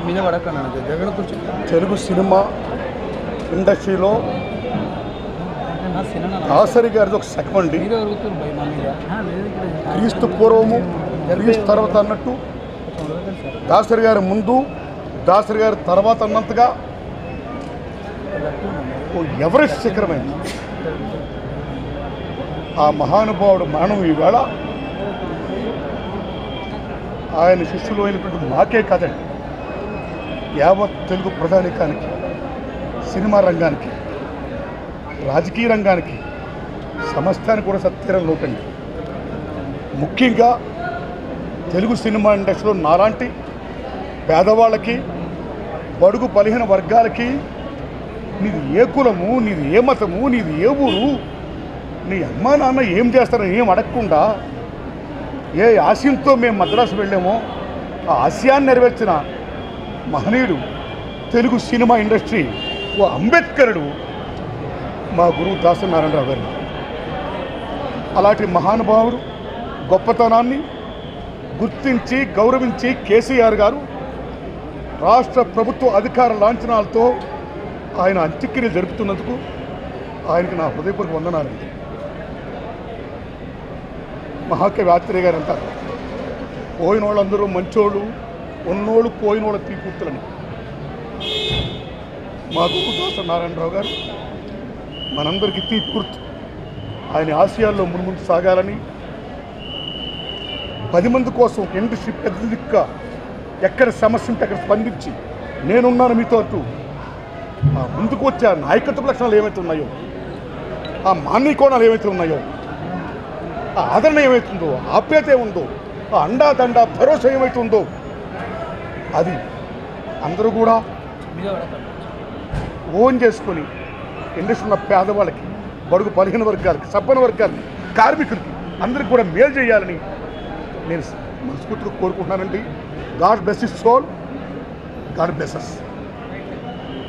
మీద పడకన్నాను జగన్ కొంచెం తెలుగు సినిమా ఇండస్ట్రీలో దాసరి గారిది ఒక సెగ్మెంట్. క్రీస్తు పూర్వము క్రీస్తు తర్వాత అన్నట్టు దాసరి గారి ముందు దాసరి గారి తర్వాత అన్నంతగా ఎవరెస్ట్ శిఖరమైంది. ఆ మహానుభావుడు మరణం ఈవేళ ఆయన శిష్యులు అయినటువంటి మాకే కాదండి, యావత్ తెలుగు ప్రజానీకానికి, సినిమా రంగానికి, రాజకీయ రంగానికి, సమస్తానికి కూడా సత్యరం లోటండి. ముఖ్యంగా తెలుగు సినిమా ఇండస్ట్రీలో నాలాంటి పేదవాళ్ళకి, బడుగు బలహీన వర్గాలకి నీది ఏ కులము, నీది ఏ మతము, నీది ఏ ఊరు, నీ అమ్మా నాన్న ఏం చేస్తారని ఏం అడగకుండా ఏ ఆశయంతో మేము మద్రాసు వెళ్ళామో ఆ ఆశయాన్ని నెరవేర్చిన మహనీయుడు తెలుగు సినిమా ఇండస్ట్రీ ఓ అంబేద్కరుడు మా గురువు దాసరి నారాయణరావు గారు. అలాంటి మహానుభావుడు గొప్పతనాన్ని గుర్తించి గౌరవించి కేసీఆర్ గారు రాష్ట్ర ప్రభుత్వ అధికార లాంఛనాలతో ఆయన అంత్యక్రియలు జరుపుతున్నందుకు ఆయనకి నా హృదయపూర్వక వందనాలండి. మహాకవి ఆత్రేయ గారు అంటారు, పోయిన వాళ్ళందరూ మంచోళ్ళు, ఉన్నోళ్ళు పోయిన వాళ్ళ తీపూర్తులని. మా గురువు దాసరి నారాయణరావు గారు మనందరికీ తీపూర్తి. ఆయన ఆశయాల్లో మున్ముందు సాగాలని, 10 మంది కోసం ఇండస్ట్రీ పెద్ద దిక్కు ఎక్కడ సమస్య ఉంటే అక్కడ స్పందించి నేనున్నాను మీతో అంటూ ఆ ముందుకు వచ్చే ఆ నాయకత్వ లక్షణాలు ఏవైతే ఉన్నాయో, ఆ మానవీయ కోణాలు ఏవైతే ఉన్నాయో, ఆ ఆదరణ ఏమవుతుందో, ఆప్యాయత ఏముందో, ఆ అండాదండ భరోసా ఏమైతే ఉందో అది అందరూ కూడా ఓన్ చేసుకొని ఇండస్ట్రీ ఉన్న పేదవాళ్ళకి, బడుగు బలహీన వర్గాలకి, సబ్బన వర్గాలకి, కార్మికులకి అందరికీ కూడా మేలు చేయాలని నేను మనస్ఫూర్తిగా కోరుకుంటున్నానండి. God bless his soul, God bless us.